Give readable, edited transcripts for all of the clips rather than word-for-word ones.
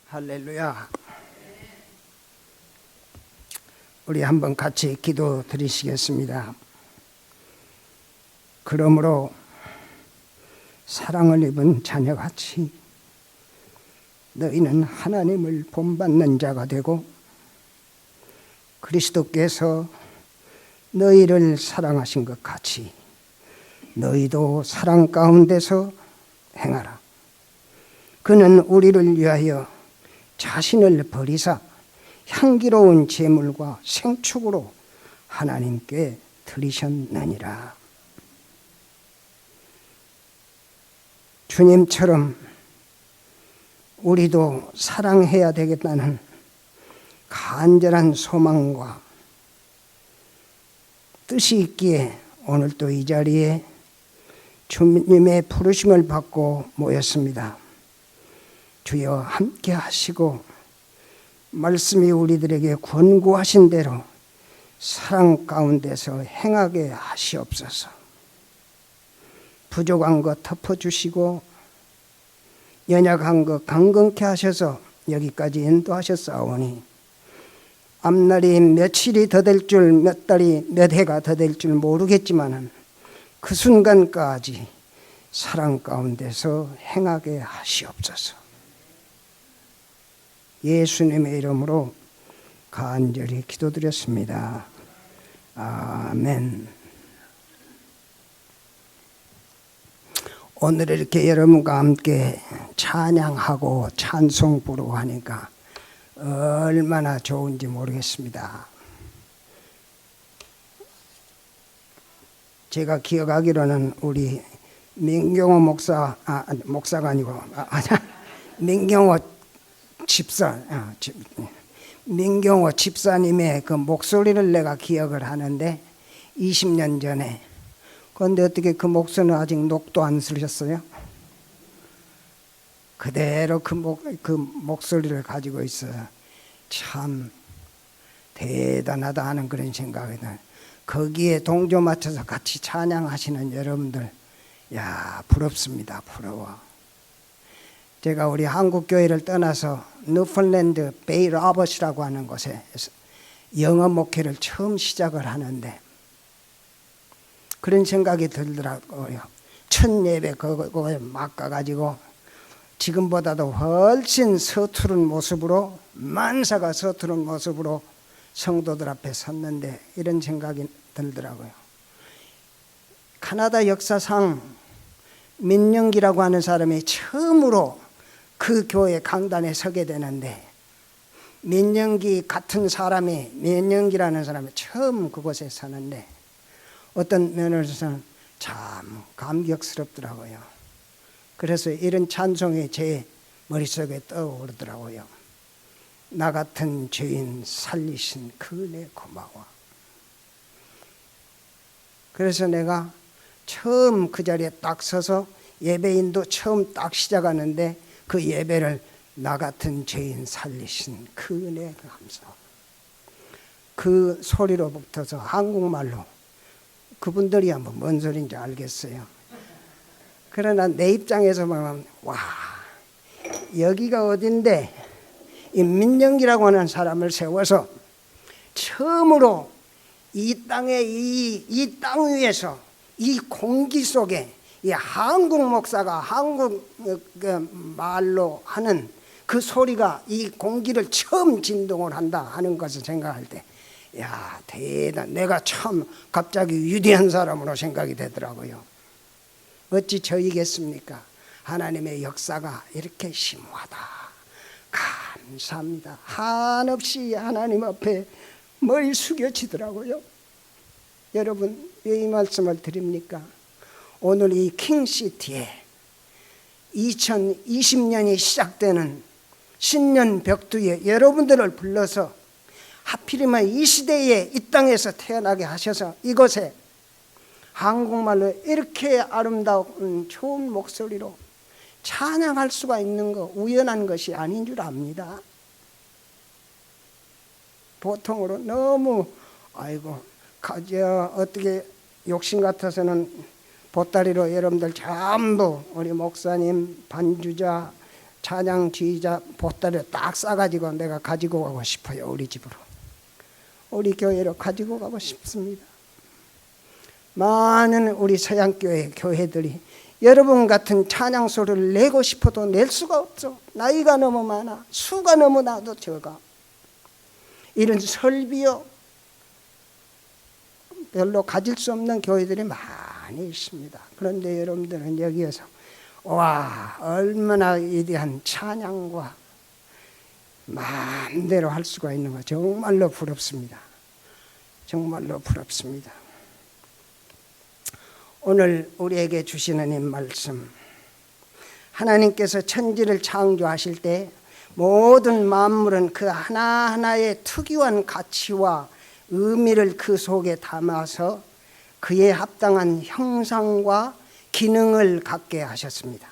할렐루야. 우리 한번 같이 기도 드리시겠습니다. 그러므로 사랑을 입은 자녀같이 너희는 하나님을 본받는 자가 되고 그리스도께서 너희를 사랑하신 것 같이 너희도 사랑 가운데서 행하라. 그는 우리를 위하여 자신을 버리사 향기로운 제물과 생축으로 하나님께 드리셨느니라. 주님처럼 우리도 사랑해야 되겠다는 간절한 소망과 뜻이 있기에 오늘도 이 자리에 주님의 부르심을 받고 모였습니다. 주여 함께 하시고 말씀이 우리들에게 권고하신 대로 사랑 가운데서 행하게 하시옵소서. 부족한 것 덮어주시고 연약한 것 강건케 하셔서 여기까지 인도하셨사오니 앞날이 며칠이 더 될 줄, 몇 달이 몇 해가 더 될 줄 모르겠지만 그 순간까지 사랑 가운데서 행하게 하시옵소서. 예수님의 이름으로 간절히 기도드렸습니다. 아멘. 오늘 이렇게 여러분과 함께 찬양하고 찬송 부르고 하니까 얼마나 좋은지 모르겠습니다. 제가 기억하기로는 우리 민경호 목사가 아니고 민경호 민경호 집사님의 그 목소리를 내가 기억을 하는데 20년 전에. 그런데 어떻게 그 목소리는 아직 녹도 안 쓰셨어요? 그대로 그 목소리를 가지고 있어요. 참 대단하다 하는 그런 생각이 들어요. 거기에 동조 맞춰서 같이 찬양하시는 여러분들, 야, 부럽습니다. 부러워. 제가 우리 한국교회를 떠나서 뉴펀랜드 베이러버시라고 하는 곳에 영어 목회를 처음 시작을 하는데 그런 생각이 들더라고요. 첫 예배 그거에 막 가가지고 지금보다도 훨씬 서투른 모습으로, 만사가 서투른 모습으로 성도들 앞에 섰는데 이런 생각이 들더라고요. 카나다 역사상 민영기라고 하는 사람이 처음으로 그 교회 강단에 서게 되는데 민영기 같은 사람이, 민영기라는 사람이 처음 그곳에 서는데 어떤 면에서는 참 감격스럽더라고요. 그래서 이런 찬송이 제 머릿속에 떠오르더라고요. 나 같은 죄인 살리신 그 은혜 고마워. 그래서 내가 처음 그 자리에 딱 서서 예배인도 처음 딱 시작하는데 그 예배를 나 같은 죄인 살리신 그 은혜 감사. 그 소리로 붙어서 한국말로 그분들이 한번 뭔 소리인지 알겠어요. 그러나 내 입장에서 보면 와, 여기가 어딘데 이 민영기라고 하는 사람을 세워서 처음으로 이 땅에 이 땅 위에서 이 공기 속에 이 한국 목사가 한국 말로 하는 그 소리가 이 공기를 처음 진동을 한다 하는 것을 생각할 때, 야, 대단. 내가 참 갑자기 위대한 사람으로 생각이 되더라고요. 어찌 저이겠습니까? 하나님의 역사가 이렇게 심오하다. 감사합니다. 한없이 하나님 앞에 머리 숙여지더라고요. 여러분, 왜 이 말씀을 드립니까? 오늘 이 킹시티에 2020년이 시작되는 신년 벽두에 여러분들을 불러서 하필이면 이 시대에 이 땅에서 태어나게 하셔서 이곳에 한국말로 이렇게 아름다운 좋은 목소리로 찬양할 수가 있는 거 우연한 것이 아닌 줄 압니다. 보통으로 너무 어떻게 욕심 같아서는 보따리로 여러분들 전부 우리 목사님, 반주자, 찬양 지휘자 보따리를 딱 싸가지고 내가 가지고 가고 싶어요. 우리 집으로, 우리 교회로 가지고 가고 싶습니다. 많은 우리 서양교회 교회들이 여러분 같은 찬양 소리를 내고 싶어도 낼 수가 없죠. 나이가 너무 많아, 수가 너무 나도 적어. 이런 설비요 별로 가질 수 없는 교회들이 많이 있습니다. 그런데 여러분들은 여기에서 와, 얼마나 위대한 찬양과 마음대로 할 수가 있는 거 정말로 부럽습니다. 정말로 부럽습니다. 오늘 우리에게 주시는 이 말씀, 하나님께서 천지를 창조하실 때 모든 만물은 그 하나하나의 특유한 가치와 의미를 그 속에 담아서 그에 합당한 형상과 기능을 갖게 하셨습니다.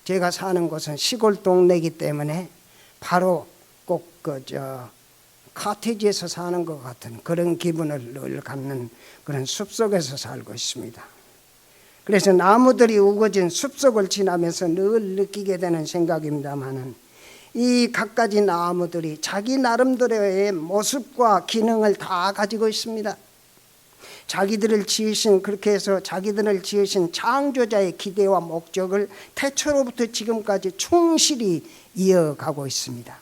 제가 사는 곳은 시골 동네이기 때문에 바로 꼭 카티지에서 사는 것 같은 그런 기분을 늘 갖는 그런 숲속에서 살고 있습니다. 그래서 나무들이 우거진 숲속을 지나면서 늘 느끼게 되는 생각입니다만은, 이 갖가지 나무들이 자기 나름대로의 모습과 기능을 다 가지고 있습니다. 자기들을 지으신, 그렇게 해서 자기들을 지으신 창조자의 기대와 목적을 태초로부터 지금까지 충실히 이어가고 있습니다.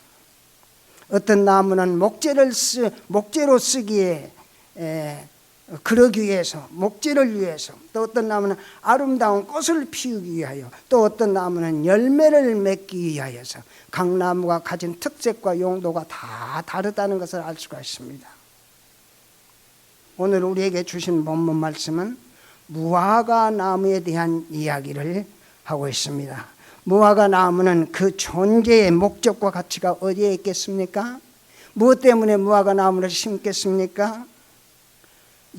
어떤 나무는 목재로 쓰기에 그러기 위해서, 목재를 위해서, 또 어떤 나무는 아름다운 꽃을 피우기 위하여, 또 어떤 나무는 열매를 맺기 위하여서 각 나무가 가진 특색과 용도가 다 다르다는 것을 알 수가 있습니다. 오늘 우리에게 주신 본문 말씀은 무화과 나무에 대한 이야기를 하고 있습니다. 무화과 나무는 그 존재의 목적과 가치가 어디에 있겠습니까? 무엇 때문에 무화과 나무를 심겠습니까?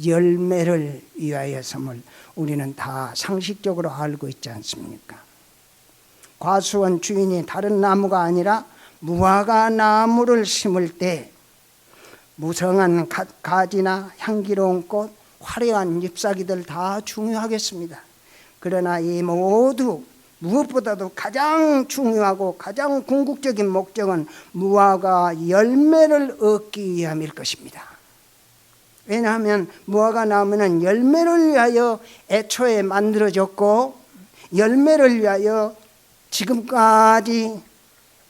열매를 위하여섬을 우리는 다 상식적으로 알고 있지 않습니까? 과수원 주인이 다른 나무가 아니라 무화과 나무를 심을 때 무성한 가지나 향기로운 꽃, 화려한 잎사귀들 다 중요하겠습니다. 그러나 이 모두 무엇보다도 가장 중요하고 가장 궁극적인 목적은 무화과 열매를 얻기 위함일 것입니다. 왜냐하면 무화과 나무는 열매를 위하여 애초에 만들어졌고, 열매를 위하여 지금까지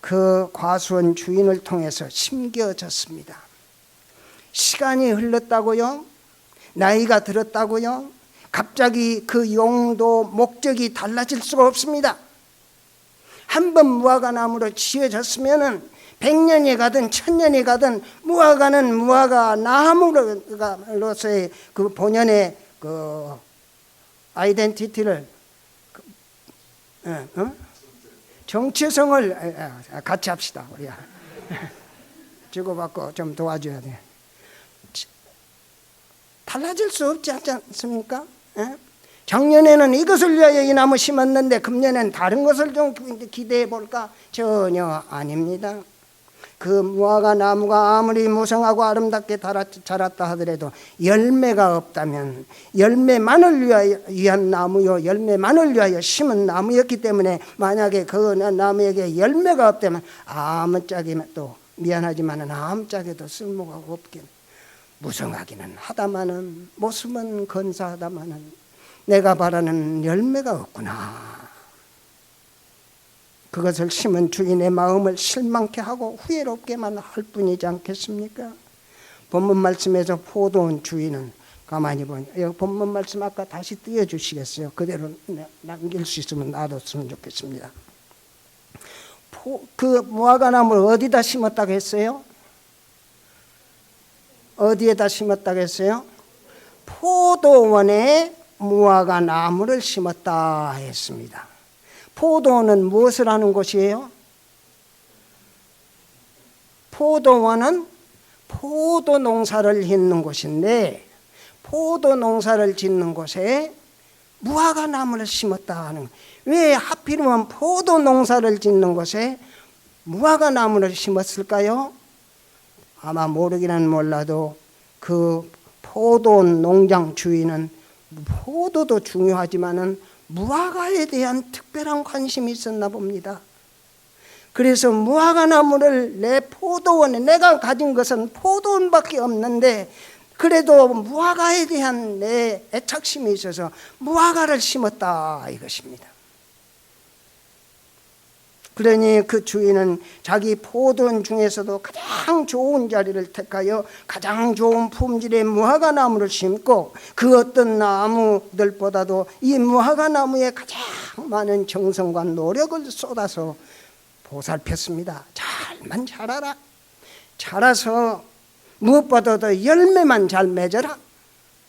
그 과수원 주인을 통해서 심겨졌습니다. 시간이 흘렀다고요? 나이가 들었다고요? 갑자기 그 용도, 목적이 달라질 수가 없습니다. 한번 무화과 나무로 지어졌으면은 100년이 가든 1000년이 가든 무화과는 무화과 나무로서의 그 본연의 그 아이덴티티를, 정체성을 같이 합시다. 우리가 주고받고 좀 도와줘야 돼. 달라질 수 없지 않습니까? 작년에는 이것을 위하여 이 나무 심었는데 금년에는 다른 것을 좀 기대해 볼까? 전혀 아닙니다. 그 무화과 나무가 아무리 무성하고 아름답게 자랐다 하더라도 열매가 없다면, 열매만을 위한 나무요, 열매만을 위하여 심은 나무였기 때문에 만약에 그 나무에게 열매가 없다면 아무짝에도, 또 미안하지만 아무짝에도 쓸모가 없긴, 무성하기는 하다마는, 모습은 근사하다마는 내가 바라는 열매가 없구나. 그것을 심은 주인의 마음을 실망케 하고 후회롭게만 할 뿐이지 않겠습니까? 본문 말씀에서 포도원 주인은 가만히 보니, 본문 말씀 아까 다시 띄워주시겠어요? 그대로 남길 수 있으면 놔뒀으면 좋겠습니다. 그 무화과 나무를 어디다 심었다고 했어요? 어디에다 심었다고 했어요? 포도원에 무화과 나무를 심었다 했습니다. 포도원은 무엇을 하는 곳이에요? 포도원은 포도 농사를 짓는 곳인데, 포도 농사를 짓는 곳에 무화과 나무를 심었다 하는, 왜 하필이면 포도 농사를 짓는 곳에 무화과 나무를 심었을까요? 아마 모르기는 몰라도 그 포도 농장 주인은 포도도 중요하지만은 무화과에 대한 특별한 관심이 있었나 봅니다. 그래서 무화과 나무를 내 포도원에, 내가 가진 것은 포도원밖에 없는데 그래도 무화과에 대한 내 애착심이 있어서 무화과를 심었다 이것입니다. 그러니 그 주인은 자기 포도원 중에서도 가장 좋은 자리를 택하여 가장 좋은 품질의 무화과 나무를 심고 그 어떤 나무들보다도 이 무화과 나무에 가장 많은 정성과 노력을 쏟아서 보살폈습니다. 잘만 자라라. 자라서 무엇보다도 열매만 잘 맺어라.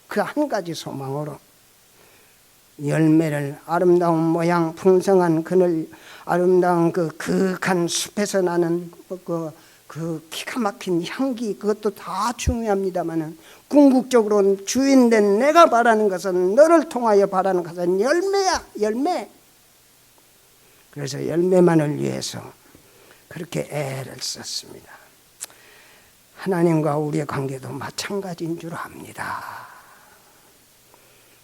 그 한 가지 소망으로 열매를 아름다운 모양, 풍성한 그늘, 아름다운 그 그윽한 숲에서 나는 그 기가 막힌 향기, 그것도 다 중요합니다만은 궁극적으로 주인된 내가 바라는 것은, 너를 통하여 바라는 것은 열매야, 열매. 그래서 열매만을 위해서 그렇게 애를 썼습니다. 하나님과 우리의 관계도 마찬가지인 줄 압니다.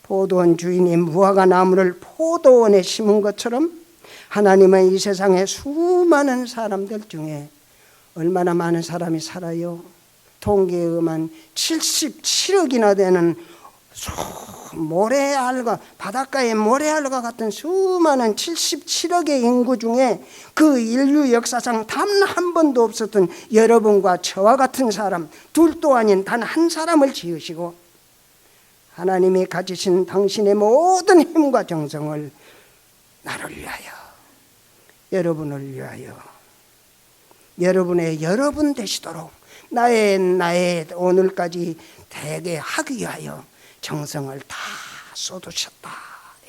포도원 주인이 무화과 나무를 포도원에 심은 것처럼 하나님은 이 세상에 수많은 사람들 중에 얼마나 많은 사람이 살아요? 통계에 의하면 77억이나 되는 모래알과, 바닷가의 모래알과 같은 수많은 77억의 인구 중에 그 인류 역사상 단 한 번도 없었던 여러분과 저와 같은 사람, 둘도 아닌 단 한 사람을 지으시고 하나님이 가지신 당신의 모든 힘과 정성을 나를 위하여, 여러분을 위하여, 여러분의 여러분 되시도록 나의 오늘까지 되게 하기 위하여 정성을 다 쏟으셨다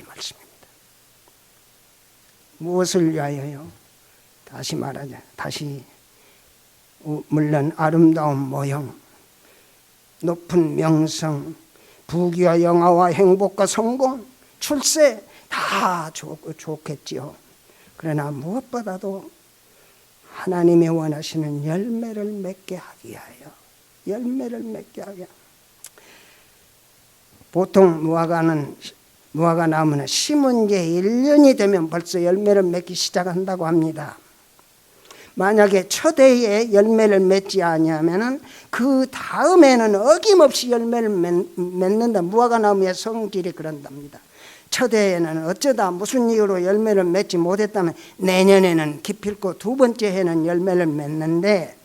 이 말씀입니다. 무엇을 위하여요? 다시 말하자. 물론 아름다운 모형, 높은 명성, 부귀와 영화와 행복과 성공, 출세 다 좋겠지요. 그러나 무엇보다도 하나님이 원하시는 열매를 맺게 하기 위하여, 열매를 맺게 하기 위하여. 보통 무화과 나무는 심은 지 1년이 되면 벌써 열매를 맺기 시작한다고 합니다. 만약에 첫 해에 열매를 맺지 아니하면은 그 다음에는 어김없이 열매를 맺는다. 무화과 나무의 성질이 그런답니다. 첫 해에는 어쩌다 무슨 이유로 열매를 맺지 못했다면 내년에는 기필코 두 번째 해는 열매를 맺는데,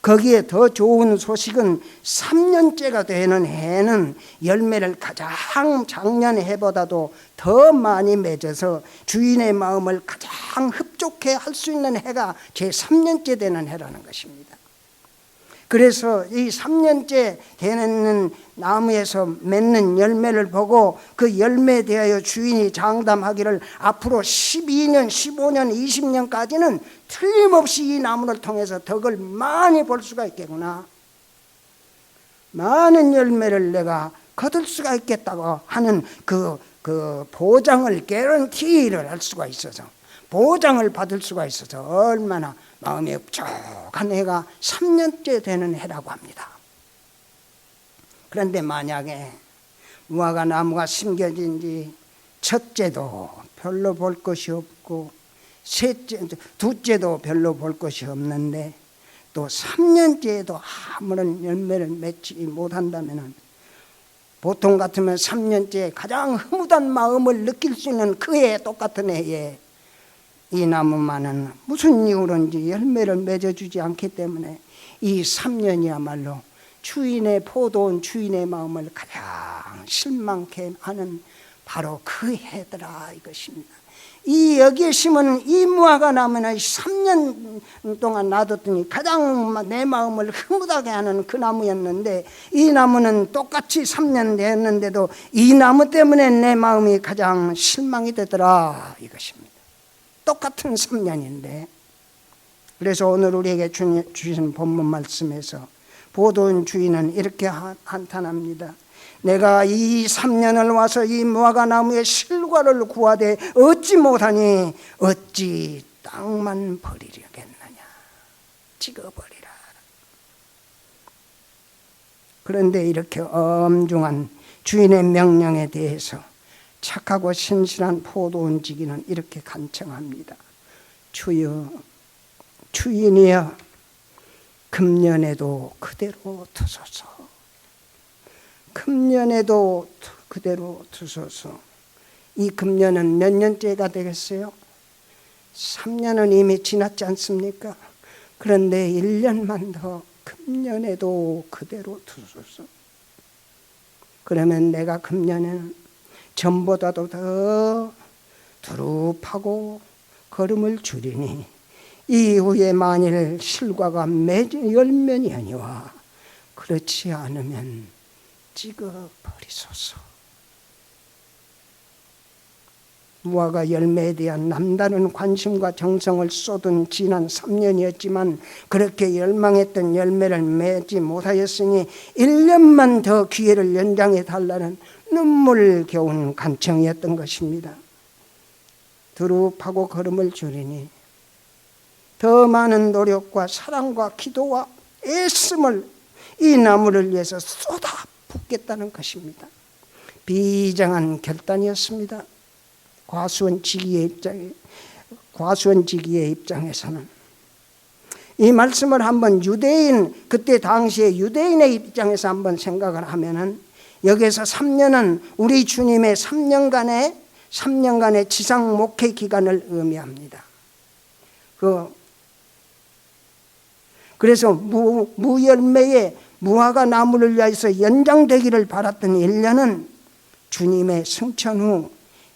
거기에 더 좋은 소식은 3년째가 되는 해는 열매를 가장 작년 해보다도 더 많이 맺어서 주인의 마음을 가장 흡족해 할 수 있는 해가 제 3년째 되는 해라는 것입니다. 그래서 이 3년째 되는 나무에서 맺는 열매를 보고 그 열매에 대하여 주인이 장담하기를 앞으로 12년, 15년, 20년까지는 틀림없이 이 나무를 통해서 덕을 많이 볼 수가 있겠구나, 많은 열매를 내가 거둘 수가 있겠다고 하는 그 보장을, 개런티를 할 수가 있어서, 보장을 받을 수가 있어서 얼마나 마음이 흡족한 해가 3년째 되는 해라고 합니다. 그런데 만약에 무화과 나무가 심겨진 지 첫째도 별로 볼 것이 없고 둘째도 별로 볼 것이 없는데 또 3년째에도 아무런 열매를 맺지 못한다면, 보통 같으면 3년째 가장 흐뭇한 마음을 느낄 수 있는 그 해, 똑같은 해에 이 나무만은 무슨 이유로인지 열매를 맺어주지 않기 때문에 이 3년이야말로 주인의 포도원 주인의 마음을 가장 실망케 하는 바로 그 해더라 이것입니다. 이 여기에 심은 이 무화과 나무는 3년 동안 놔뒀더니 가장 내 마음을 흐뭇하게 하는 그 나무였는데, 이 나무는 똑같이 3년 됐는데도 이 나무 때문에 내 마음이 가장 실망이 되더라 이것입니다. 똑같은 3년인데, 그래서 오늘 우리에게 주신 본문 말씀에서 포도원 주인은 이렇게 한탄합니다. 내가 이 3년을 와서 이 무화과 나무의 실과를 구하되 얻지 못하니 어찌 땅만 버리려겠느냐, 찍어버리라. 그런데 이렇게 엄중한 주인의 명령에 대해서 착하고 신실한 포도원 지기는 이렇게 간청합니다. 주여, 주인이여, 금년에도 그대로 두소서. 금년에도 그대로 두소서. 이 금년은 몇 년째가 되겠어요? 3년은 이미 지났지 않습니까? 그런데 1년만 더 금년에도 그대로 두소서. 그러면 내가 금년에는 전보다도 더 두릅하고 걸음을 줄이니 이후에 만일 실과가 열면이니와 그렇지 않으면 찍어버리소서. 무화과 열매에 대한 남다른 관심과 정성을 쏟은 지난 3년이었지만 그렇게 열망했던 열매를 맺지 못하였으니 1년만 더 기회를 연장해 달라는 눈물겨운 간청이었던 것입니다. 두릅하고 걸음을 줄이니 더 많은 노력과 사랑과 기도와 애씀을 이 나무를 위해서 쏟아붓겠다는 것입니다. 비장한 결단이었습니다. 과수원 지기의 입장에서는 이 말씀을 한번 그때 당시에 유대인의 입장에서 한번 생각을 하면은 여기에서 3년은 우리 주님의 3년간의 지상 목회 기간을 의미합니다. 그래서 무열매의 무화과 나무를 위해서 연장되기를 바랐던 1년은 주님의 승천 후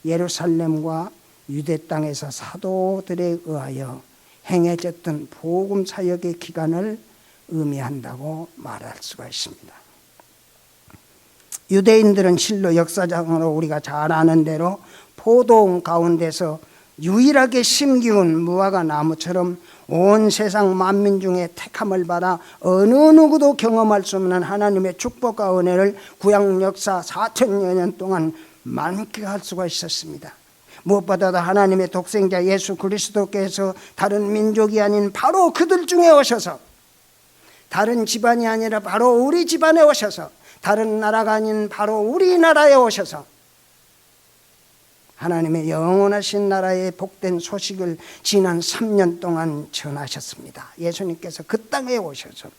예루살렘과 유대 땅에서 사도들에 의하여 행해졌던 복음 사역의 기간을 의미한다고 말할 수가 있습니다. 유대인들은 실로 역사적으로 우리가 잘 아는 대로 포도원 가운데서 유일하게 심기운 무화과 나무처럼 온 세상 만민 중에 택함을 받아 어느 누구도 경험할 수 없는 하나님의 축복과 은혜를 구약 역사 4천여 년 동안 만끽할 수가 있었습니다. 무엇보다도 하나님의 독생자 예수 그리스도께서 다른 민족이 아닌 바로 그들 중에 오셔서, 다른 집안이 아니라 바로 우리 집안에 오셔서, 다른 나라가 아닌 바로 우리나라에 오셔서 하나님의 영원하신 나라의 복된 소식을 지난 3년 동안 전하셨습니다. 예수님께서 그 땅에 오셔서,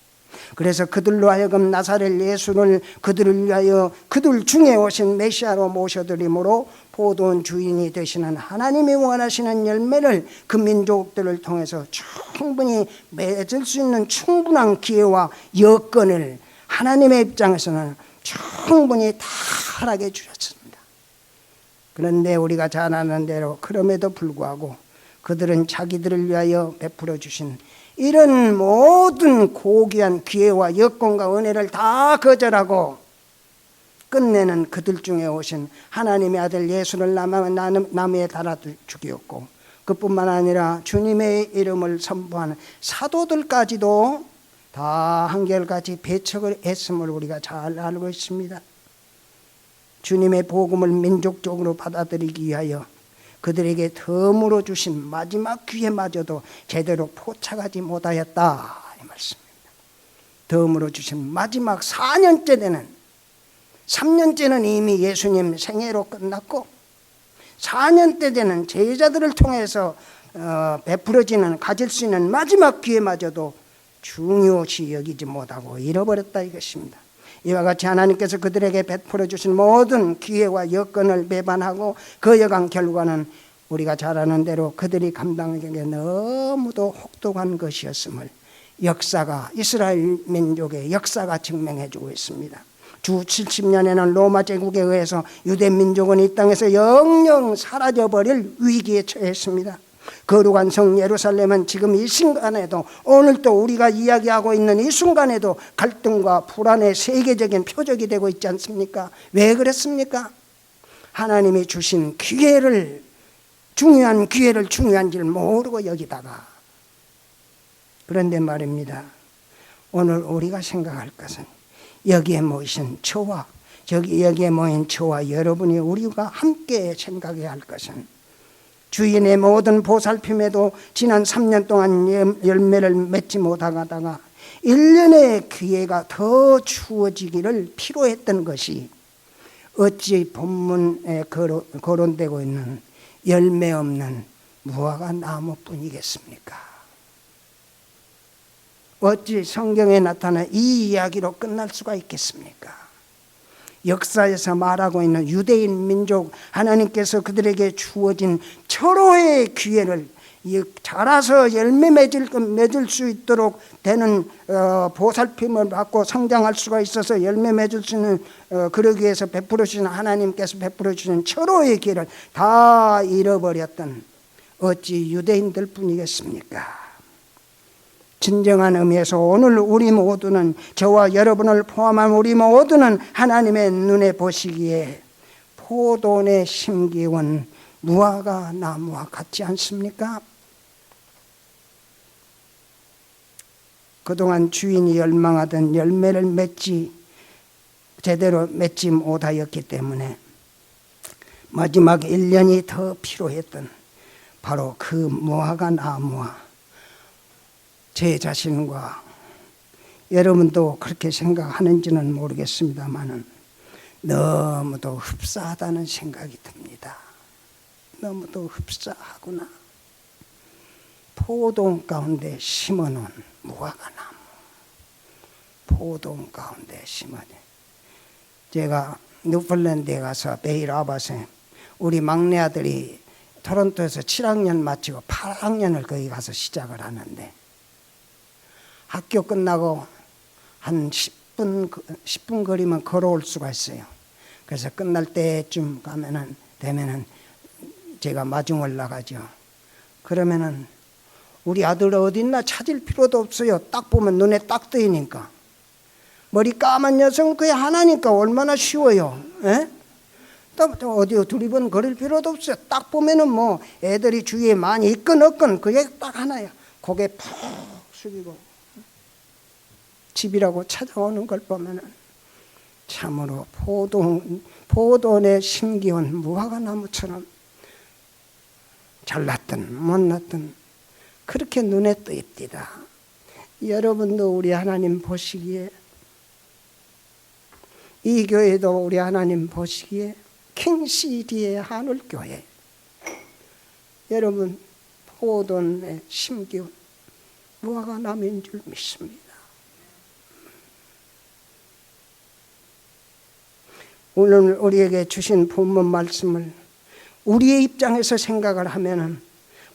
그래서 그들로 하여금 나사렛 예수를 그들을 위하여 그들 중에 오신 메시아로 모셔드림으로 포도원 주인이 되시는 하나님이 원하시는 열매를 그 민족들을 통해서 충분히 맺을 수 있는 충분한 기회와 여건을 하나님의 입장에서는 충분히 다 허락해 주셨습니다. 그런데 우리가 잘 아는 대로 그럼에도 불구하고 그들은 자기들을 위하여 베풀어 주신 이런 모든 고귀한 기회와 여건과 은혜를 다 거절하고 끝내는 그들 중에 오신 하나님의 아들 예수를 나무에 달아 죽였고, 그뿐만 아니라 주님의 이름을 선포하는 사도들까지도 다 한결같이 배척을 했음을 우리가 잘 알고 있습니다. 주님의 복음을 민족적으로 받아들이기 위하여 그들에게 덤으로 주신 마지막 기회마저도 제대로 포착하지 못하였다, 이 말씀입니다. 덤으로 주신 마지막 4년째 되는, 3년째는 이미 예수님 생애로 끝났고 4년째 되는 제자들을 통해서 베풀어지는, 가질 수 있는 마지막 기회마저도 중요시 여기지 못하고 잃어버렸다 이것입니다. 이와 같이 하나님께서 그들에게 베풀어 주신 모든 기회와 여건을 배반하고 거역한 결과는 우리가 잘 아는 대로 그들이 감당하기에 너무도 혹독한 것이었음을 역사가, 이스라엘 민족의 역사가 증명해 주고 있습니다. 주 70년에는 로마 제국에 의해서 유대 민족은 이 땅에서 영영 사라져버릴 위기에 처했습니다. 거룩한 성 예루살렘은 지금 이 순간에도, 오늘 또 우리가 이야기하고 있는 이 순간에도 갈등과 불안의 세계적인 표적이 되고 있지 않습니까? 왜 그랬습니까? 하나님이 주신 기회를, 중요한 기회를 중요한 줄 모르고 여기다가. 그런데 말입니다, 오늘 우리가 생각할 것은 여기에 모이신 저와 여기에 모인 저와 여러분이 우리가 함께 생각해야 할 것은 주인의 모든 보살핌에도 지난 3년 동안 열매를 맺지 못하다가 1년의 기회가 더 주어지기를 필요했던 것이 어찌 본문에 거론되고 있는 열매 없는 무화과 나무뿐이겠습니까? 어찌 성경에 나타난 이 이야기로 끝날 수가 있겠습니까? 역사에서 말하고 있는 유대인 민족, 하나님께서 그들에게 주어진 철호의 기회를 자라서 열매 맺을 수 있도록 되는 보살핌을 받고 성장할 수가 있어서 열매 맺을 수 있는, 그러기 위해서 베풀어 주신 하나님께서 베풀어 주신 철호의 기회를 다 잃어버렸던 어찌 유대인들 뿐이겠습니까? 진정한 의미에서 오늘 우리 모두는, 저와 여러분을 포함한 우리 모두는 하나님의 눈에 보시기에 포도원에 심기운 무화과 나무와 같지 않습니까? 그동안 주인이 열망하던 열매를 제대로 맺지 못하였기 때문에 마지막 1년이 더 필요했던 바로 그 무화과 나무와 제 자신과, 여러분도 그렇게 생각하는지는 모르겠습니다만 너무도 흡사하다는 생각이 듭니다. 너무도 흡사하구나. 포도원 가운데 심어놓은 무화과 나무, 포도원 가운데 심어놓은, 제가 뉴질랜드에 가서 베일 아바스에 우리 막내 아들이 토론토에서 7학년 마치고 8학년을 거기 가서 시작을 하는데, 학교 끝나고 한 10분 거리만 걸어올 수가 있어요. 그래서 끝날 때쯤 되면은 제가 마중을 나가죠. 그러면은 우리 아들 어디 있나 찾을 필요도 없어요. 딱 보면 눈에 딱 뜨이니까. 머리 까만 녀석은 그게 하나니까 얼마나 쉬워요. 에? 딱 어디 두리번 거릴 필요도 없어요. 딱 보면은 뭐 애들이 주위에 많이 있건 없건 그게 딱 하나야. 고개 푹 숙이고 집이라고 찾아오는 걸 보면은 참으로 포도원에 심기운 무화과 나무처럼 잘났든 못났든 그렇게 눈에 띄입니다. 여러분도 우리 하나님 보시기에, 이 교회도 우리 하나님 보시기에 킹시디의 하늘교회, 여러분 포도원에 심기운 무화과 나무인 줄 믿습니다. 오늘 우리에게 주신 본문 말씀을 우리의 입장에서 생각을 하면은,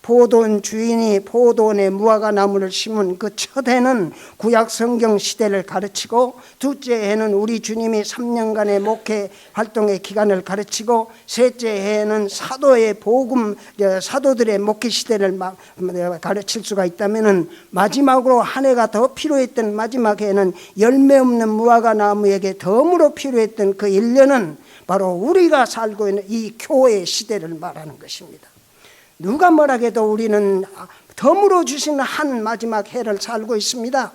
포도원 주인이 포도원에 무화과 나무를 심은 그 첫 해는 구약 성경 시대를 가르치고, 둘째 해는 우리 주님이 3년간의 목회 활동의 기간을 가르치고, 셋째 해에는 사도의 복음, 사도들의 목회 시대를 가르칠 수가 있다면은, 마지막으로 한 해가 더 필요했던 마지막 해에는 열매 없는 무화과 나무에게 덤으로 필요했던 그 1년은 바로 우리가 살고 있는 이 교회 시대를 말하는 것입니다. 누가 뭐라 해도 우리는 덤으로 주신 한 마지막 해를 살고 있습니다.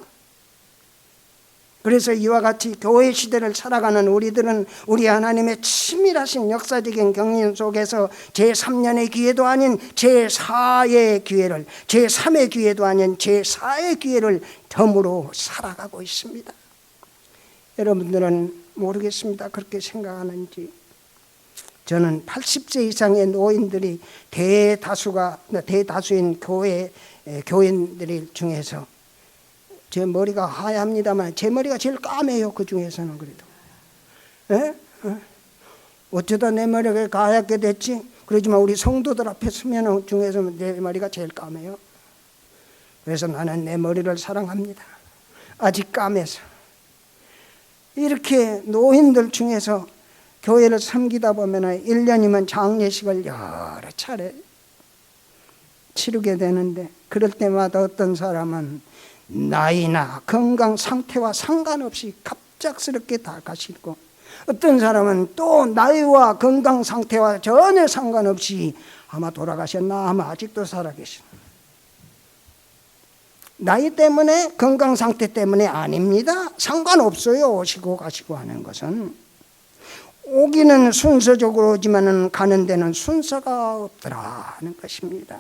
그래서 이와 같이 교회 시대를 살아가는 우리들은 우리 하나님의 치밀하신 역사적인 경륜 속에서 제3년의 기회도 아닌 제4의 기회를, 제3의 기회도 아닌 제4의 기회를 덤으로 살아가고 있습니다. 여러분들은 모르겠습니다. 그렇게 생각하는지. 저는 80세 이상의 노인들이 대다수인 교인들 중에서, 제 머리가 하얗습니다만 제 머리가 제일 까매요. 그 중에서는. 그래도 어쩌다 내 머리가 하얗게 됐지? 그러지만 우리 성도들 앞에 서면 중에서 내 머리가 제일 까매요. 그래서 나는 내 머리를 사랑합니다. 아직 까매서. 이렇게 노인들 중에서 교회를 섬기다 보면 1년이면 장례식을 여러 차례 치르게 되는데, 그럴 때마다 어떤 사람은 나이나 건강 상태와 상관없이 갑작스럽게 다 가시고, 어떤 사람은 또 나이와 건강 상태와 전혀 상관없이 아마 돌아가셨나, 아마 아직도 살아계신, 나이 때문에 건강 상태 때문에 아닙니다. 상관없어요. 오시고 가시고 하는 것은. 오기는 순서적으로 오지만은 가는 데는 순서가 없더라는 것입니다.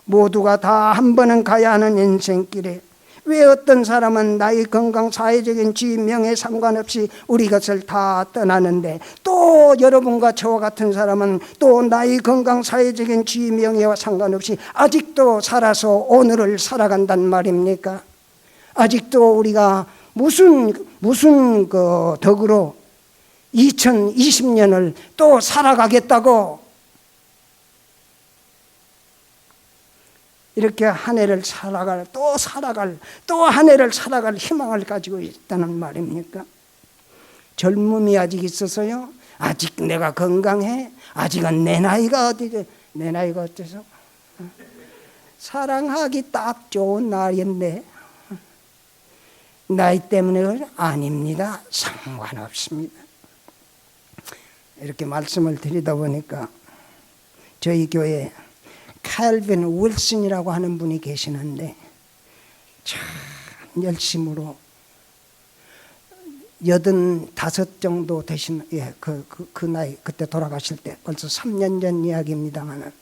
모두가 다 한 번은 가야 하는 인생길에 왜 어떤 사람은 나이, 건강, 사회적인 지위, 명예 상관없이 우리 것을 다 떠나는데, 또 여러분과 저와 같은 사람은 또 나이, 건강, 사회적인 지위, 명예와 상관없이 아직도 살아서 오늘을 살아간단 말입니까? 아직도 우리가 무슨 그 덕으로 2020년을 또 살아가겠다고 이렇게 한 해를 살아갈, 또 한 해를 살아갈 희망을 가지고 있다는 말입니까? 젊음이 아직 있어서요. 아직 내가 건강해. 아직은 내 나이가 어디죠? 내 나이가 어때서? 사랑하기 딱 좋은 나이인데 나이 때문에 아닙니다. 상관없습니다. 이렇게 말씀을 드리다 보니까 저희 교회에 칼빈 윌슨이라고 하는 분이 계시는데 참 열심으로 85 정도 되신, 그 나이, 그때 돌아가실 때 벌써 3년 전 이야기입니다만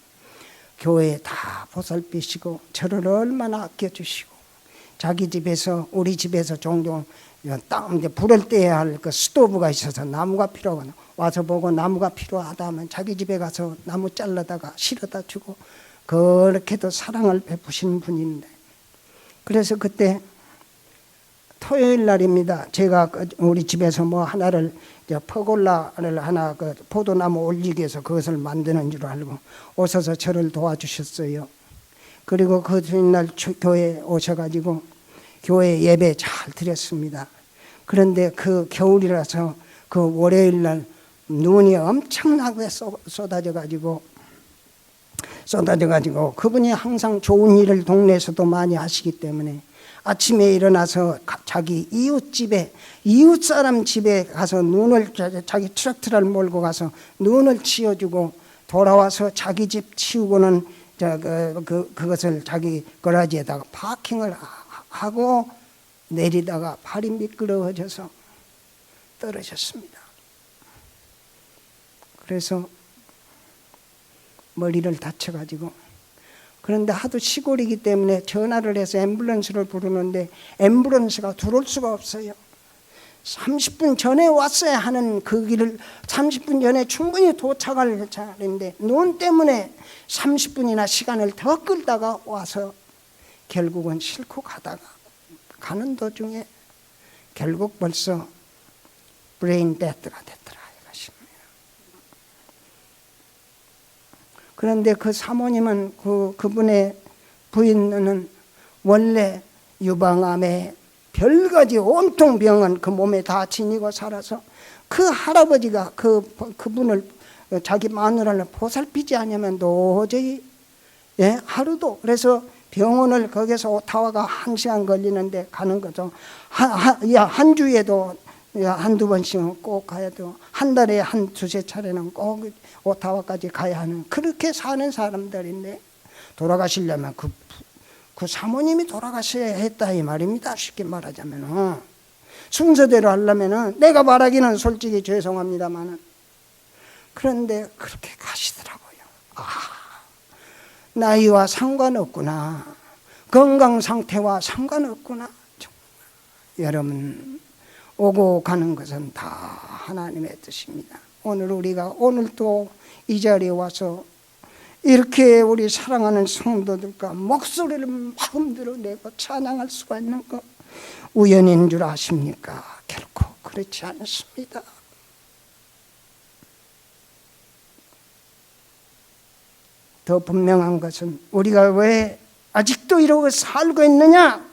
교회에 다 보살피시고 저를 얼마나 아껴주시고 자기 집에서, 우리 집에서 종종 딱 이제 불을 떼야 할 그 스토브가 있어서 나무가 필요하거나 와서 보고 나무가 필요하다 하면 자기 집에 가서 나무 잘라다가 실어다 주고 그렇게도 사랑을 베푸신 분인데, 그래서 그때 토요일 날입니다. 제가 우리 집에서 뭐 하나를 퍼골라를 하나 그 포도나무 올리기 위해서 그것을 만드는 줄 알고 오셔서 저를 도와주셨어요. 그리고 그 주일날 교회에 오셔가지고 교회 예배 잘 드렸습니다. 그런데 그 겨울이라서 그 월요일 날 눈이 엄청나게 쏟아져가지고 그분이 항상 좋은 일을 동네에서도 많이 하시기 때문에 아침에 일어나서 자기 이웃 사람 집에 가서 눈을, 자기 트랙터를 몰고 가서 눈을 치워주고 돌아와서 자기 집 치우고는 그것을 자기 거라지에다가 파킹을 하고 내리다가 발이 미끄러워져서 떨어졌습니다. 그래서 머리를 다쳐가지고, 그런데 하도 시골이기 때문에 전화를 해서 앰뷸런스를 부르는데 앰뷸런스가 들어올 수가 없어요. 30분 전에 왔어야 하는 그 길을 30분 전에 충분히 도착할 차인데 눈 때문에 30분이나 시간을 더 끌다가 와서 결국은 싣고 가다가 가는 도중에 결국 벌써 브레인 데스가 됐더라 이것입니다. 그런데 그 사모님은 그분의 부인은 원래 유방암에 별가지 온통 병은 그 몸에 다 지니고 살아서 그 할아버지가 그분을 자기 마누라를 보살피지 않으면 도저히 하루도, 그래서 병원을 거기서 오타와가 1시간 걸리는데 가는 거죠. 한 주에도 한두 번씩은 꼭 가야 되고 한 달에 한 두세 차례는 꼭 오타와까지 가야 하는, 그렇게 사는 사람들인데 돌아가시려면 그 사모님이 돌아가셔야 했다 이 말입니다. 쉽게 말하자면 순서대로 하려면은, 내가 말하기는 솔직히 죄송합니다만은 그런데 그렇게 가시더라고요. 나이와 상관없구나, 건강 상태와 상관없구나. 여러분, 오고 가는 것은 다 하나님의 뜻입니다. 오늘 또 이 자리에 와서 이렇게 우리 사랑하는 성도들과 목소리를 마음대로 내고 찬양할 수가 있는 것 우연인 줄 아십니까? 결코 그렇지 않습니다. 더 분명한 것은 우리가 왜 아직도 이러고 살고 있느냐?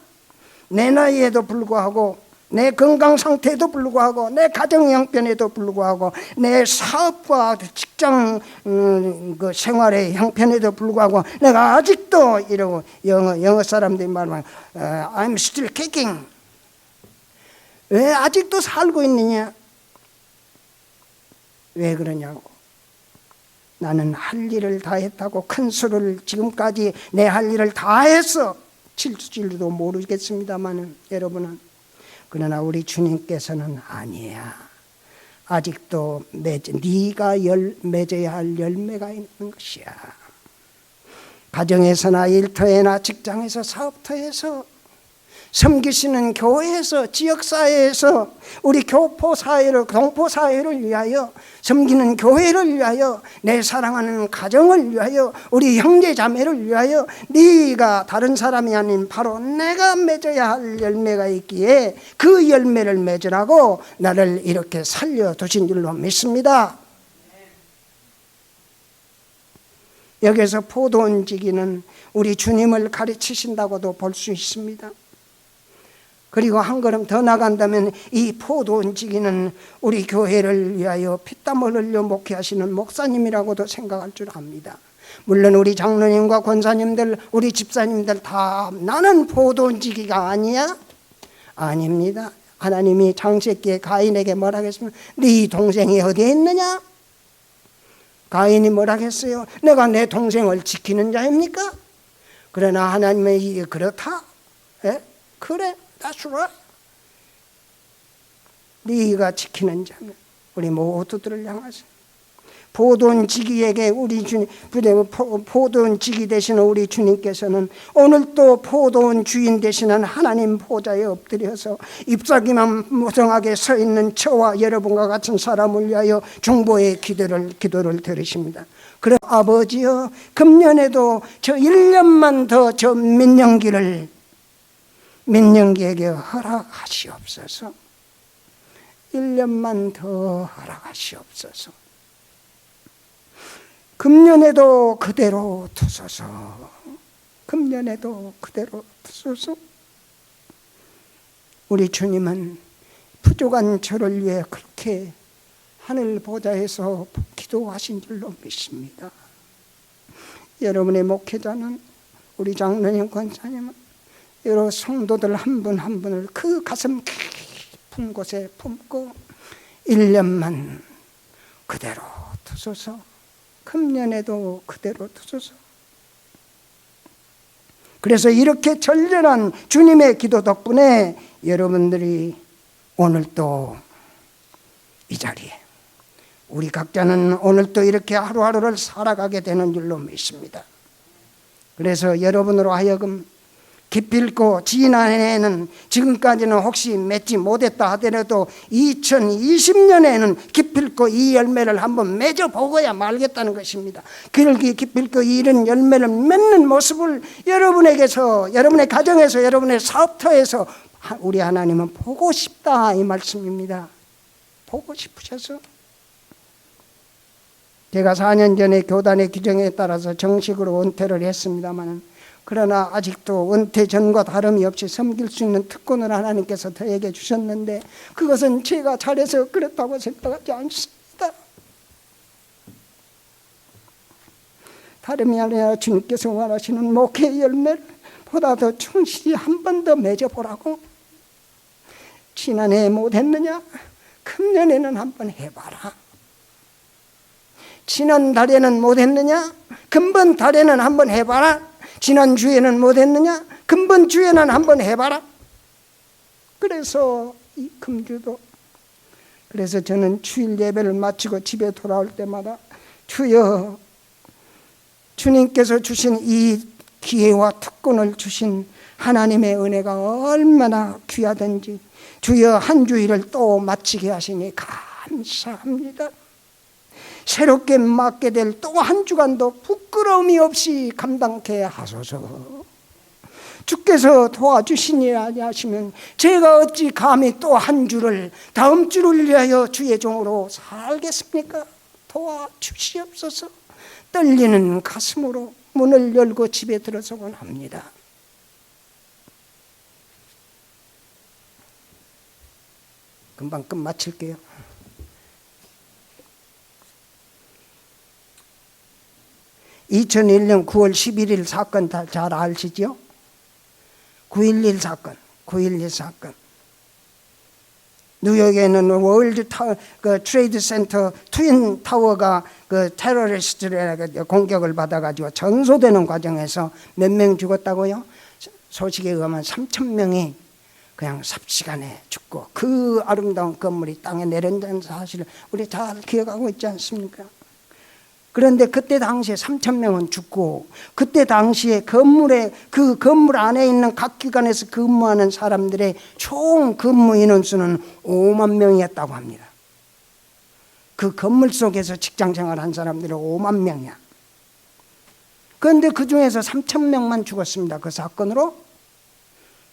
내 나이에도 불구하고, 내 건강 상태에도 불구하고, 내 가정 형편에도 불구하고, 내 사업과 직장 그 생활의 형편에도 불구하고 내가 아직도 이러고, 영어 사람들이 말하면 I'm still kicking. 왜 아직도 살고 있느냐? 왜 그러냐고. 나는 할 일을 다 했다고, 큰 수를 지금까지 내 할 일을 다 했어. 칠수질도 모르겠습니다만 여러분은, 그러나 우리 주님께서는 아니야. 아직도 네가 맺어야 할 열매가 있는 것이야. 가정에서나 일터에나 직장에서 사업터에서 섬기시는 교회에서, 지역사회에서, 우리 교포사회를, 동포사회를 위하여, 섬기는 교회를 위하여, 내 사랑하는 가정을 위하여, 우리 형제자매를 위하여 네가 다른 사람이 아닌 바로 내가 맺어야 할 열매가 있기에 그 열매를 맺으라고 나를 이렇게 살려두신 줄로 믿습니다. 여기서 포도원지기는 우리 주님을 가르치신다고도 볼 수 있습니다. 그리고 한 걸음 더 나간다면 이 포도원지기는 우리 교회를 위하여 피땀을 흘려 목회하시는 목사님이라고도 생각할 줄 압니다. 물론 우리 장로님과 권사님들, 우리 집사님들 다 나는 포도원지기가 아니야? 아닙니다. 하나님이 창세기에 가인에게 뭐라 했으면 네 동생이 어디에 있느냐? 가인이 뭐라 했어요? 내가 내 동생을 지키는 자입니까? 그러나 하나님의 그렇다? 예? 그래, that's right. 네가 지키는 자면 우리 모두들을 향하세요. 포도원지기에게 우리 주님, 포도원지기 되시는 우리 주님께서는 오늘 또 포도원 주인 되시는 하나님 보좌에 엎드려서 잎사귀만 무성하게 서 있는 저와 여러분과 같은 사람을 위하여 중보의 기도를 들으십니다. 그래 아버지여, 금년에도 저 1년만 더 저 민영기에게 허락하시옵소서. 1년만 더 허락하시옵소서. 금년에도 그대로 두소서. 금년에도 그대로 두소서. 우리 주님은 부족한 저를 위해 그렇게 하늘 보좌에서 기도하신 줄로 믿습니다. 여러분의 목회자는, 우리 장로님, 권사님은 여러 성도들 한 분 한 분을 그 가슴 깊은 곳에 품고 1년만 그대로 두소서. 금년에도 그대로 두소서. 그래서 이렇게 절절한 주님의 기도 덕분에 여러분들이 오늘 또 이 자리에, 우리 각자는 오늘 또 이렇게 하루하루를 살아가게 되는 줄로 믿습니다. 그래서 여러분으로 하여금 기필코 지난해에는, 지금까지는 혹시 맺지 못했다 하더라도 2020년에는 기필코 이 열매를 한번 맺어보고야 말겠다는 것입니다. 그렇게 기필코 이런 열매를 맺는 모습을 여러분에게서, 여러분의 가정에서, 여러분의 사업터에서 우리 하나님은 보고 싶다, 이 말씀입니다. 보고 싶으셔서. 제가 4년 전에 교단의 규정에 따라서 정식으로 은퇴를 했습니다만, 그러나 아직도 은퇴 전과 다름이 없이 섬길 수 있는 특권을 하나님께서 저에게 주셨는데, 그것은 제가 잘해서 그렇다고 생각하지 않습니다. 다름이 아니라 주님께서 원하시는 목회의 열매를 보다 더 충실히 한 번 더 맺어보라고. 지난해에 못했느냐? 금년에는 한번 해봐라. 지난달에는 못했느냐? 금번 달에는 한번 해봐라. 지난주에는 못했느냐? 금번주에는 한번 해봐라. 그래서 이 금주도, 그래서 저는 주일 예배를 마치고 집에 돌아올 때마다 주여, 주님께서 주신 이 기회와 특권을 주신 하나님의 은혜가 얼마나 귀하든지, 주여 한 주일을 또 마치게 하시니 감사합니다. 새롭게 맞게 될 또 한 주간도 부끄러움이 없이 감당케 하소서. 주께서 도와주시니 아니하시면 제가 어찌 감히 또 한 주를, 다음 주를 위하여 주의 종으로 살겠습니까? 도와주시옵소서. 떨리는 가슴으로 문을 열고 집에 들어서곤 합니다. 금방 끝 마칠게요. (2001년 9월 11일) 사건 다 잘 아시죠? 9.11 사건, 9.11 사건. 뉴욕에는 월드 트레이드 센터 트윈 타워가 테러리스트들에게 공격을 받아가지고 전소되는 과정에서 몇 명 죽었다고요? 소식에 의하면 3,000명이 그냥 삽시간에 죽고, 그 아름다운 건물이 땅에 내려앉은 사실을 우리 잘 기억하고 있지 않습니까? 그런데 그때 당시에 3,000명은 죽고, 그때 당시에 그 건물 안에 있는 각 기관에서 근무하는 사람들의 총 근무 인원수는 5만 명이었다고 합니다. 그 건물 속에서 직장 생활한 사람들이 5만 명이야. 그런데 그 중에서 3,000명만 죽었습니다. 그 사건으로.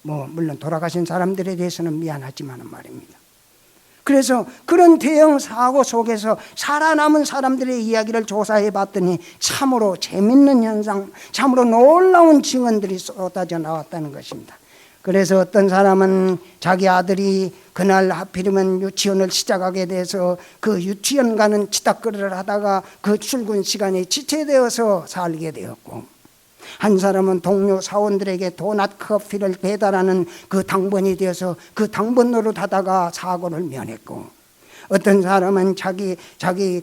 물론 돌아가신 사람들에 대해서는 미안하지만 말입니다. 그래서 그런 대형 사고 속에서 살아남은 사람들의 이야기를 조사해 봤더니 참으로 재밌는 현상, 참으로 놀라운 증언들이 쏟아져 나왔다는 것입니다. 그래서 어떤 사람은 자기 아들이 그날 하필이면 유치원을 시작하게 돼서 그 유치원 가는 치닥거리를 하다가 그 출근 시간에 지체되어서 살게 되었고, 한 사람은 동료 사원들에게 도넛 커피를 배달하는 그 당번이 되어서 그 당번 노릇하다가 사고를 면했고, 어떤 사람은 자기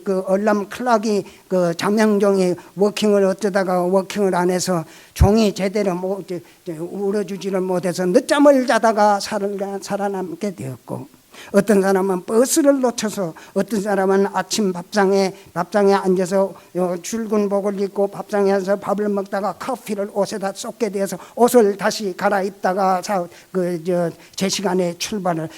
그 얼람 클락이 그 장명종이 워킹을 어쩌다가 워킹을 안 해서 종이 제대로 울어주지를 못해서 늦잠을 자다가 살아남게 되었고, 어떤 사람은 버스를 놓쳐서, 어떤 사람은 아침 밥상에 앉아서 출근복을 입고 밥상에 앉아서 밥을 먹다가 커피를 옷에다 쏟게 되어서 옷을 다시 갈아입다가 제 시간에 출발을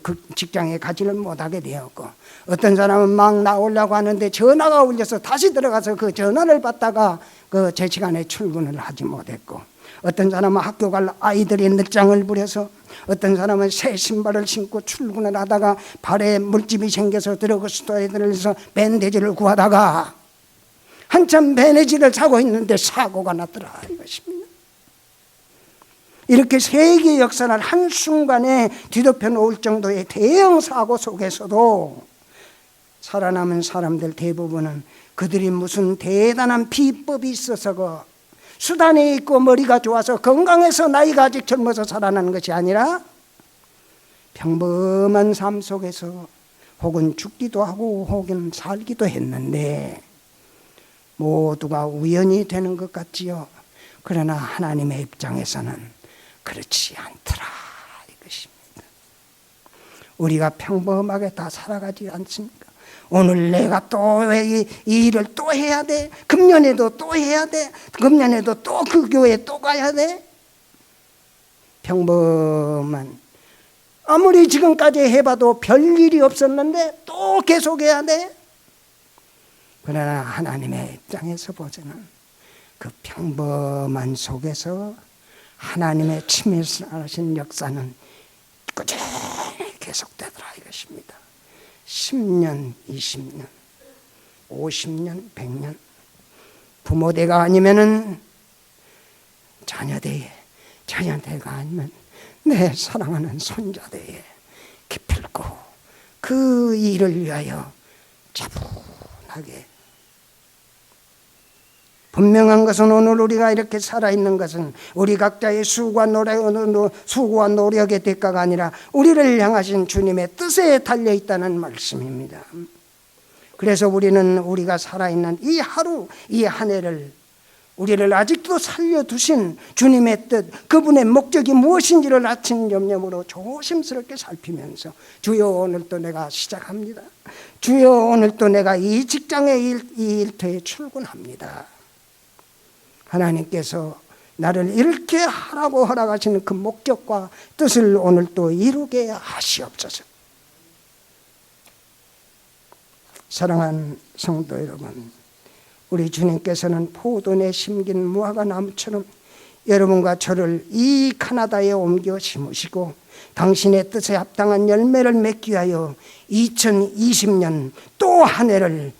그 직장에 가지를 못하게 되었고, 어떤 사람은 막 나오려고 하는데 전화가 울려서 다시 들어가서 그 전화를 받다가 그 제 시간에 출근을 하지 못했고, 어떤 사람은 학교 갈 아이들이 늦장을 부려서, 어떤 사람은 새 신발을 신고 출근을 하다가 발에 물집이 생겨서 드러그스토어에 들어서 밴드지를 구하다가 한참 밴드지를 사고 있는데 사고가 났더라 이것입니다. 이렇게 세계 역사를 한순간에 뒤덮여 놓을 정도의 대형 사고 속에서도 살아남은 사람들 대부분은 그들이 무슨 대단한 비법이 있어서 수단이 있고 머리가 좋아서 건강해서 나이가 아직 젊어서 살아나는 것이 아니라 평범한 삶 속에서 혹은 죽기도 하고 혹은 살기도 했는데 모두가 우연이 되는 것 같지요. 그러나 하나님의 입장에서는 그렇지 않더라 이것입니다. 우리가 평범하게 다 살아가지 않습니까? 오늘 내가 또 왜 이 일을 또 해야 돼? 금년에도 또 해야 돼? 금년에도 또 그 교회에 또 가야 돼? 평범한, 아무리 지금까지 해봐도 별일이 없었는데 또 계속해야 돼? 그러나 하나님의 입장에서 보자는 그 평범한 속에서 하나님의 치밀하신 역사는 꾸준히 계속되더라 이것입니다. 10년, 20년, 50년, 100년, 부모대가 아니면은 자녀대에, 자녀대가 아니면 내 사랑하는 손자대에 기필코 그 일을 위하여 차분하게. 분명한 것은 오늘 우리가 이렇게 살아있는 것은 우리 각자의 수고와 노력의 대가가 아니라 우리를 향하신 주님의 뜻에 달려있다는 말씀입니다. 그래서 우리는 우리가 살아있는 이 하루, 이 한 해를, 우리를 아직도 살려두신 주님의 뜻, 그분의 목적이 무엇인지를 아침 점념으로 조심스럽게 살피면서 주여 오늘도 내가 시작합니다. 주여 오늘도 내가 이 직장의 이 일터에 출근합니다. 하나님께서 나를 이렇게 하라고 허락하시는 그 목적과 뜻을 오늘 또 이루게 하시옵소서. 사랑하는 성도 여러분, 우리 주님께서는 포도에 심긴 무화과 나무처럼 여러분과 저를 이 카나다에 옮겨 심으시고 당신의 뜻에 합당한 열매를 맺기 위하여 2020년 또 한 해를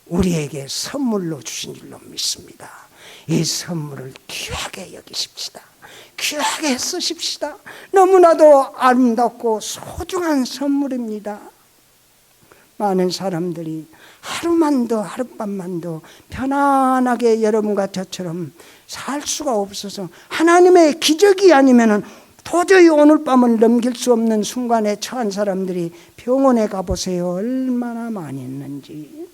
우리에게 선물로 주신 줄로 믿습니다. 이 선물을 귀하게 여기십시다. 귀하게 쓰십시다. 너무나도 아름답고 소중한 선물입니다. 많은 사람들이 하루만도 하룻밤만도 편안하게 여러분과 저처럼 살 수가 없어서 하나님의 기적이 아니면 도저히 오늘 밤을 넘길 수 없는 순간에 처한 사람들이 병원에 가보세요. 얼마나 많이 있는지.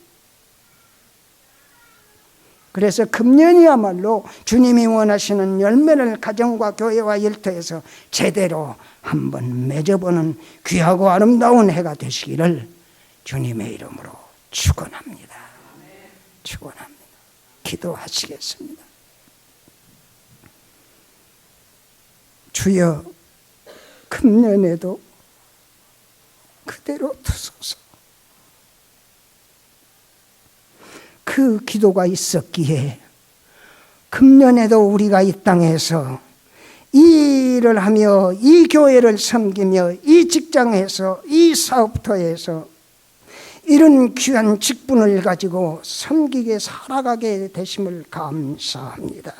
그래서 금년이야말로 주님이 원하시는 열매를 가정과 교회와 일터에서 제대로 한번 맺어보는 귀하고 아름다운 해가 되시기를 주님의 이름으로 축원합니다. 축원합니다. 기도하시겠습니다. 주여, 금년에도 그대로 두소서. 그 기도가 있었기에 금년에도 우리가 이 땅에서 이 일을 하며 이 교회를 섬기며 이 직장에서 이 사업터에서 이런 귀한 직분을 가지고 섬기게 살아가게 되심을 감사합니다.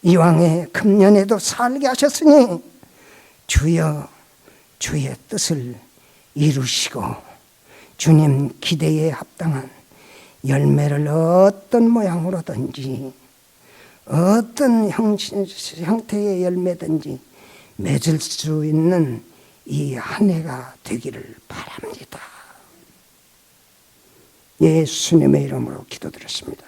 이왕에 금년에도 살게 하셨으니 주여, 주의 뜻을 이루시고 주님 기대에 합당한 열매를 어떤 모양으로든지 어떤 형태의 열매든지 맺을 수 있는 이 한 해가 되기를 바랍니다. 예수님의 이름으로 기도드렸습니다.